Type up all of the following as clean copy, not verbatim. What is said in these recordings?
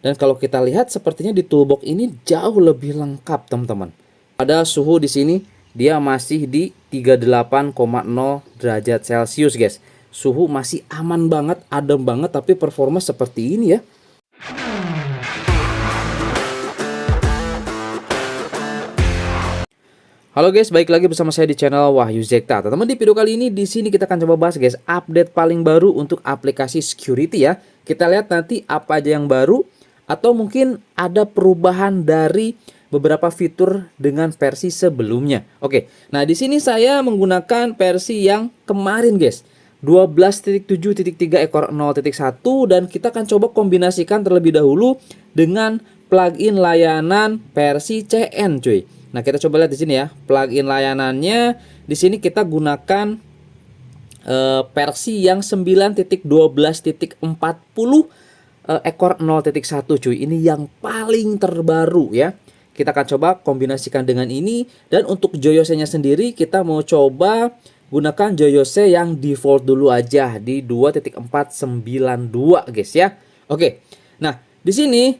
Dan kalau kita lihat sepertinya di toolbox ini jauh lebih lengkap, teman-teman. Pada suhu di sini dia masih di 38,0 derajat Celcius, guys. Suhu masih aman banget, adem banget, tapi performa seperti ini ya. Halo guys, balik lagi bersama saya di channel Wahyu Zekta. Teman-teman, di video kali ini di sini kita akan coba bahas guys update paling baru untuk aplikasi security ya. Kita lihat nanti apa aja yang baru atau mungkin ada perubahan dari beberapa fitur dengan versi sebelumnya. Oke. Nah, di sini saya menggunakan versi yang kemarin guys. 12.7.3 ekor 0.1 dan kita akan coba kombinasikan terlebih dahulu dengan plugin layanan versi CN cuy. Nah, kita coba lihat di sini ya, plugin layanannya. Di sini kita gunakan versi yang 9.12.40 ekor 0.1 cuy. Ini yang paling terbaru ya. Kita akan coba kombinasikan dengan ini, dan untuk joyose-nya sendiri kita mau coba gunakan joyose yang default dulu aja di 2.492 guys ya. Oke. Nah, di sini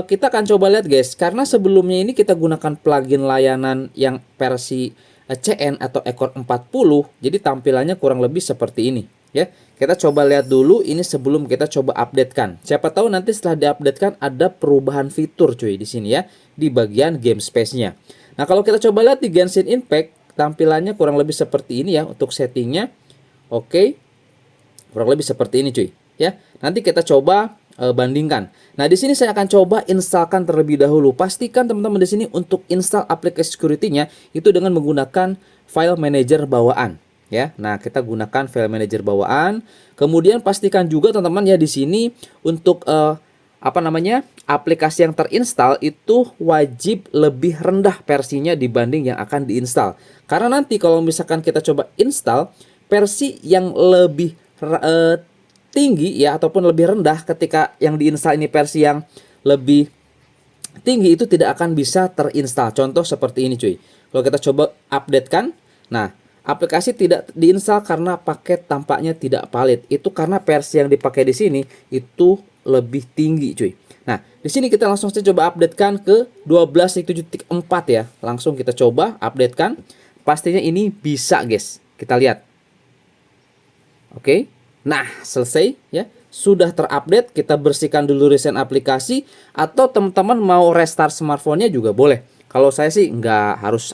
kita akan coba lihat guys, karena sebelumnya ini kita gunakan plugin layanan yang versi CN atau ekor 40, jadi tampilannya kurang lebih seperti ini ya. Kita coba lihat dulu ini sebelum kita coba updatekan. Siapa tahu nanti setelah diupdatekan ada perubahan fitur cuy di sini ya, di bagian game space-nya. Nah, kalau kita coba lihat di Genshin Impact, tampilannya kurang lebih seperti ini ya untuk settingnya. Oke, kurang lebih seperti ini cuy ya. Nanti kita coba bandingkan. Nah, di sini saya akan coba installkan terlebih dahulu. Pastikan teman-teman di sini untuk install aplikasi security-nya itu dengan menggunakan file manager bawaan ya. Nah, kita gunakan file manager bawaan. Kemudian pastikan juga teman-teman ya di sini untuk aplikasi yang terinstall itu wajib lebih rendah versinya dibanding yang akan diinstal. Karena nanti kalau misalkan kita coba install versi yang lebih tinggi ya ataupun lebih rendah, ketika yang diinstal ini versi yang lebih tinggi, itu tidak akan bisa terinstall. Contoh seperti ini cuy. Kalau kita coba updatekan, nah aplikasi tidak diinstal karena paket tampaknya tidak valid. Itu karena versi yang dipakai di sini itu lebih tinggi cuy. Nah, di sini kita langsung saja coba updatekan ke 12.7.4 ya. Langsung kita coba updatekan. Pastinya ini bisa guys. Kita lihat. Oke. Nah, selesai ya. Sudah terupdate. Kita bersihkan dulu recent aplikasi, atau teman-teman mau restart smartphone-nya juga boleh. Kalau saya sih nggak harus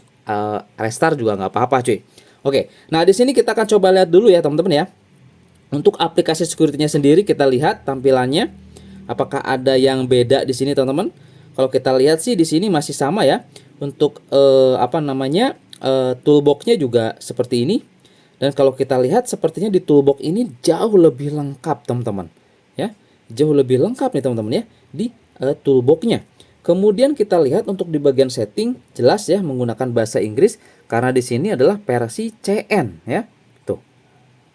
restart juga nggak apa-apa cuy. Oke. Nah, di sini kita akan coba lihat dulu ya teman-teman ya. Untuk aplikasi security-nya sendiri kita lihat tampilannya. Apakah ada yang beda di sini teman-teman? Kalau kita lihat sih di sini masih sama ya. Untuk toolbox-nya juga seperti ini. Dan kalau kita lihat sepertinya di toolbox ini jauh lebih lengkap teman-teman ya. Jauh lebih lengkap nih teman-teman ya di toolbox-nya. Kemudian kita lihat untuk di bagian setting jelas ya menggunakan bahasa Inggris karena di sini adalah versi CN ya. Tuh.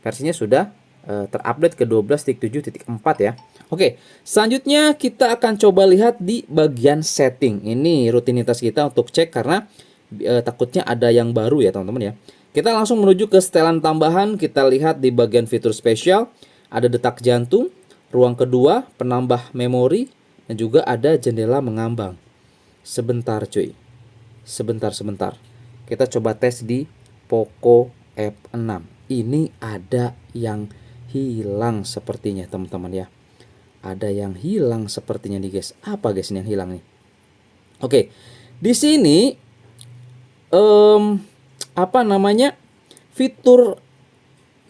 Versinya sudah terupdate ke 12.7.4 ya. Oke, selanjutnya kita akan coba lihat di bagian setting. Ini rutinitas kita untuk cek karena takutnya ada yang baru ya teman-teman ya. Kita langsung menuju ke setelan tambahan. Kita lihat di bagian fitur spesial ada detak jantung, ruang kedua, penambah memori, dan juga ada jendela mengambang. Sebentar cuy. Sebentar. Kita coba tes di Poco F6. Ini ada yang hilang sepertinya teman-teman ya. Ada yang hilang sepertinya nih guys. Apa guys ini yang hilang nih? Oke. Di sini fitur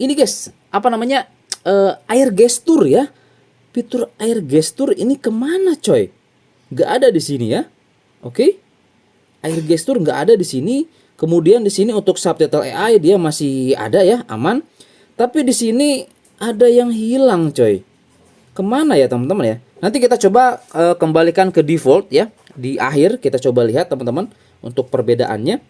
ini guys, air gesture ya. Fitur air gesture ini kemana coy? Gak ada di sini ya. Oke. Air gesture nggak ada di sini. Kemudian di sini untuk subtitle AI dia masih ada ya, aman. Tapi di sini ada yang hilang coy. Kemana ya teman-teman ya? Nanti kita coba kembalikan ke default ya. Di akhir kita coba lihat teman-teman untuk perbedaannya.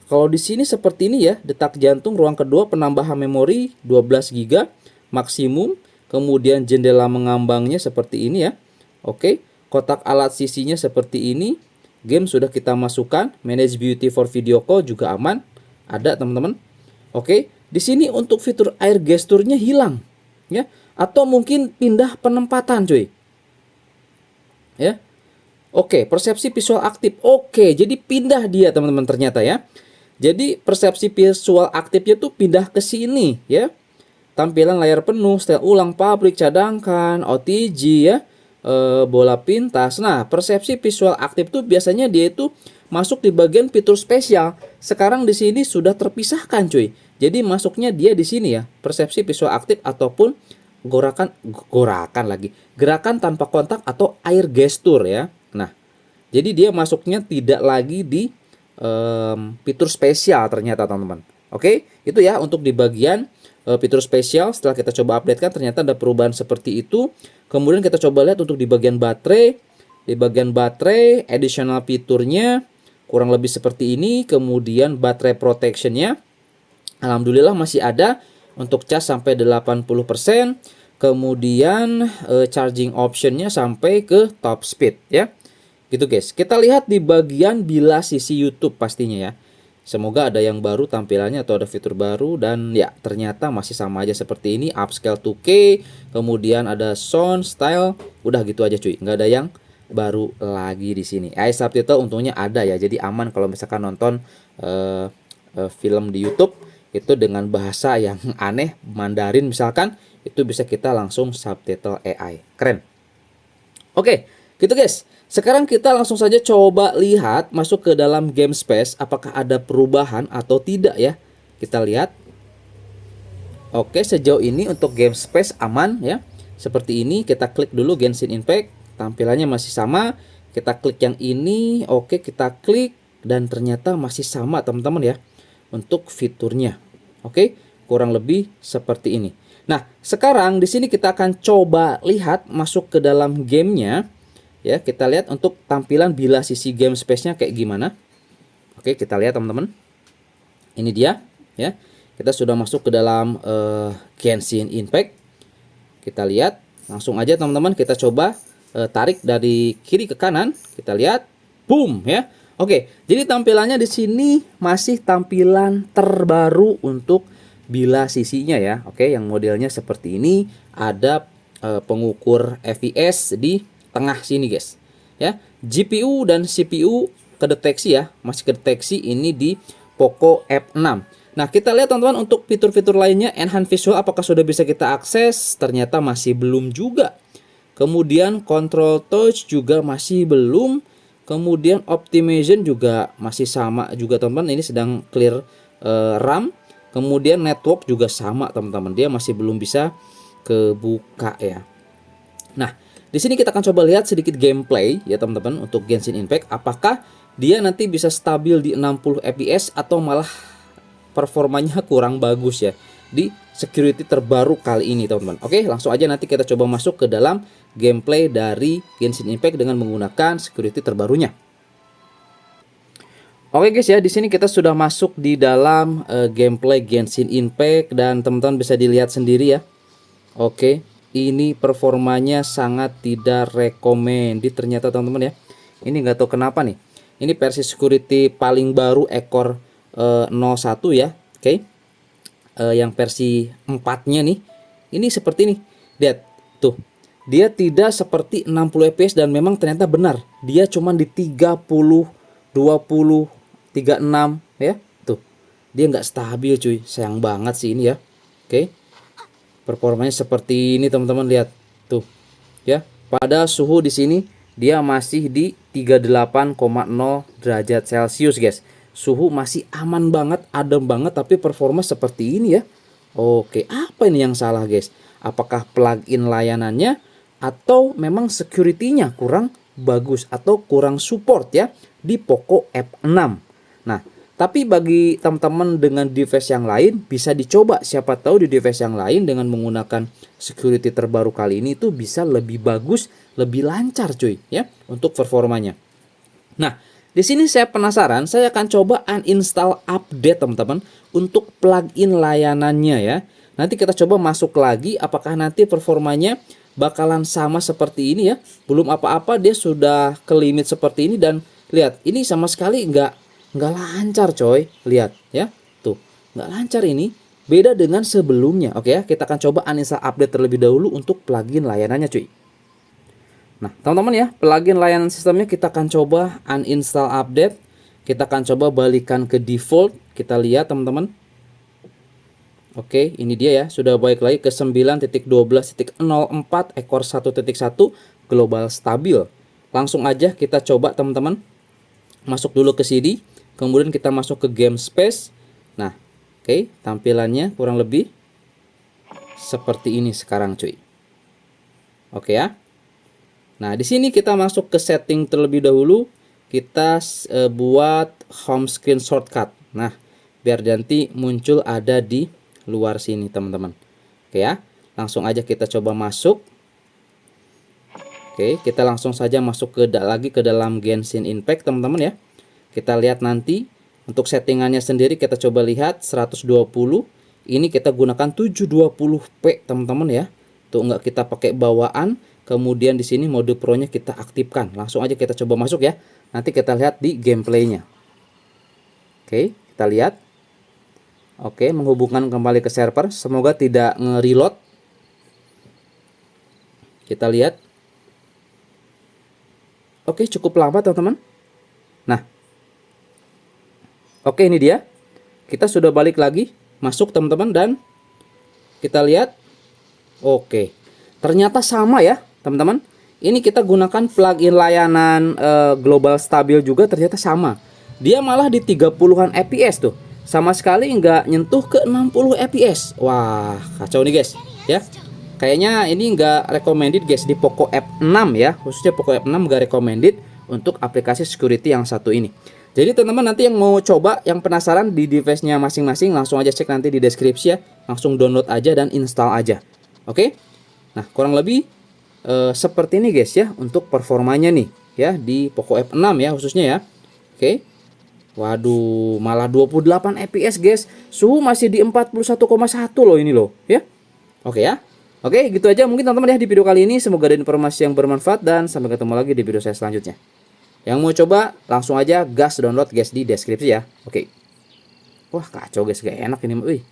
Kalau di sini seperti ini ya, detak jantung, ruang kedua, penambahan memori 12 GB maksimum, kemudian jendela mengambangnya seperti ini ya. Oke, kotak alat sisinya seperti ini. Game sudah kita masukkan, manage beauty for video call juga aman, ada teman-teman. Oke, di sini untuk fitur air gesturnya hilang ya, atau mungkin pindah penempatan cuy. ya. Oke, persepsi visual aktif. Oke, jadi pindah dia teman-teman ternyata ya. Jadi persepsi visual aktifnya tuh pindah ke sini ya. Tampilan layar penuh, setel ulang, pabrik, cadangkan, OTG ya, bola pintas. Nah, persepsi visual aktif tuh biasanya dia itu masuk di bagian fitur spesial. Sekarang di sini sudah terpisahkan, cuy. Jadi masuknya dia di sini ya, persepsi visual aktif ataupun gerakan tanpa kontak atau air gestur ya. Nah, jadi dia masuknya tidak lagi di fitur spesial ternyata teman-teman. Oke, itu ya untuk di bagian fitur spesial. Setelah kita coba update kan ternyata ada perubahan seperti itu. Kemudian kita coba lihat untuk di bagian baterai. Di bagian baterai additional fiturnya kurang lebih seperti ini. Kemudian baterai protectionnya alhamdulillah masih ada untuk cas sampai 80%. Kemudian charging optionnya sampai ke top speed ya. Gitu guys. Kita lihat di bagian bila sisi YouTube pastinya ya. Semoga ada yang baru tampilannya atau ada fitur baru, dan ya ternyata masih sama aja seperti ini, upscale 2K, kemudian ada sound, style, udah gitu aja cuy, nggak ada yang baru lagi di sini. Subtitle untungnya ada ya, jadi aman kalau misalkan nonton film di YouTube itu dengan bahasa yang aneh, Mandarin misalkan, itu bisa kita langsung subtitle AI, keren. Oke, gitu guys. Sekarang kita langsung saja coba lihat masuk ke dalam game space apakah ada perubahan atau tidak ya. Kita lihat. Oke, sejauh ini untuk game space aman ya. Seperti ini, kita klik dulu Genshin Impact, tampilannya masih sama. Kita klik yang ini, oke kita klik dan ternyata masih sama teman-teman ya untuk fiturnya. Oke, kurang lebih seperti ini. Nah, sekarang di sini kita akan coba lihat masuk ke dalam gamenya. Ya, kita lihat untuk tampilan bila sisi game space-nya kayak gimana. Oke, kita lihat teman-teman. Ini dia, ya. Kita sudah masuk ke dalam Genshin Impact. Kita lihat, langsung aja teman-teman kita coba tarik dari kiri ke kanan. Kita lihat, boom, ya. Oke, jadi tampilannya di sini masih tampilan terbaru untuk bila sisinya ya. Oke, yang modelnya seperti ini, ada pengukur FPS di tengah sini guys ya. GPU dan CPU kedeteksi ya, masih kedeteksi ini di Poco F6. Nah, kita lihat teman-teman untuk fitur-fitur lainnya, enhance visual apakah sudah bisa kita akses? Ternyata masih belum juga. Kemudian control touch juga masih belum. Kemudian optimization juga masih sama juga teman-teman, ini sedang clear RAM. Kemudian network juga sama teman-teman, dia masih belum bisa kebuka ya. Nah, di sini kita akan coba lihat sedikit gameplay ya teman-teman untuk Genshin Impact, apakah dia nanti bisa stabil di 60 fps atau malah performanya kurang bagus ya di security terbaru kali ini teman-teman. Oke, langsung aja nanti kita coba masuk ke dalam gameplay dari Genshin Impact dengan menggunakan security terbarunya. Oke guys ya, di sini kita sudah masuk di dalam gameplay Genshin Impact dan teman-teman bisa dilihat sendiri ya. Oke, ini performanya sangat tidak recommended ternyata teman-teman ya. Ini nggak tahu kenapa nih. Ini versi security paling baru ekor 01 ya. Oke. Yang versi 4-nya nih. Ini seperti ini. Lihat tuh. Dia tidak seperti 60 fps dan memang ternyata benar. Dia cuma di 30, 20, 36 ya. Tuh. Dia nggak stabil cuy. Sayang banget sih ini ya. Oke. Performanya seperti ini teman-teman, lihat tuh ya. Pada suhu di sini dia masih di 38,0 derajat Celcius guys. Suhu masih aman banget, adem banget, tapi performa seperti ini ya. Oke, apa ini yang salah guys? Apakah plugin layanannya atau memang security-nya kurang bagus atau kurang support ya di Poco F6. Nah, tapi bagi teman-teman dengan device yang lain bisa dicoba, siapa tahu di device yang lain dengan menggunakan security terbaru kali ini itu bisa lebih bagus, lebih lancar cuy ya untuk performanya. Nah, di sini saya penasaran, saya akan coba uninstall update teman-teman untuk plugin layanannya ya. Nanti kita coba masuk lagi apakah nanti performanya bakalan sama seperti ini ya. Belum apa-apa dia sudah ke limit seperti ini dan lihat ini sama sekali nggak lancar coy, lihat ya tuh nggak lancar, ini beda dengan sebelumnya. Oke ya, kita akan coba uninstall update terlebih dahulu untuk plugin layanannya cuy. Nah, teman-teman ya, plugin layanan sistemnya kita akan coba uninstall update. Kita akan coba balikan ke default. Kita lihat teman-teman. Oke, ini dia ya, sudah balik lagi ke 9.12.04 ekor 1.1 global stabil. Langsung aja kita coba teman-teman. Masuk dulu ke CD, kemudian kita masuk ke game space. Nah, oke, tampilannya kurang lebih seperti ini sekarang cuy. Oke ya. Nah, di sini kita masuk ke setting terlebih dahulu. Kita buat home screen shortcut. Nah, biar nanti muncul ada di luar sini teman-teman. Oke ya, langsung aja kita coba masuk. Oke, kita langsung saja masuk lagi ke dalam Genshin Impact teman-teman ya. Kita lihat nanti untuk settingannya sendiri, kita coba lihat 120. Ini kita gunakan 720p teman-teman ya. Tuh nggak kita pakai bawaan. Kemudian di sini mode pro-nya kita aktifkan. Langsung aja kita coba masuk ya. Nanti kita lihat di gameplaynya. Oke, kita lihat. Oke, menghubungkan kembali ke server. Semoga tidak nge-reload. Kita lihat. Oke, cukup lama teman-teman. Nah. Oke, ini dia. Kita sudah balik lagi. Masuk teman-teman dan kita lihat. Oke. Ternyata sama ya teman-teman. Ini kita gunakan plugin layanan global stabil juga, ternyata sama. Dia malah di 30-an fps tuh. Sama sekali nggak nyentuh ke 60 fps. Wah, kacau nih guys ya. Kayaknya ini nggak recommended guys di Poco F6 ya. Khususnya Poco F6 nggak recommended untuk aplikasi security yang satu ini. Jadi teman-teman nanti yang mau coba, yang penasaran di device-nya masing-masing, langsung aja cek nanti di deskripsi ya. Langsung download aja dan install aja. Oke. Nah, kurang lebih seperti ini guys ya untuk performanya nih ya di Poco F6 ya khususnya ya. Oke. Waduh, malah 28 fps guys. Suhu masih di 41,1 loh ini loh ya. Oke ya. Oke, gitu aja mungkin teman-teman ya di video kali ini. Semoga ada informasi yang bermanfaat dan sampai ketemu lagi di video saya selanjutnya. Yang mau coba langsung aja gas download guys di deskripsi ya. Oke. Wah, kacau guys, gak enak ini. Wih.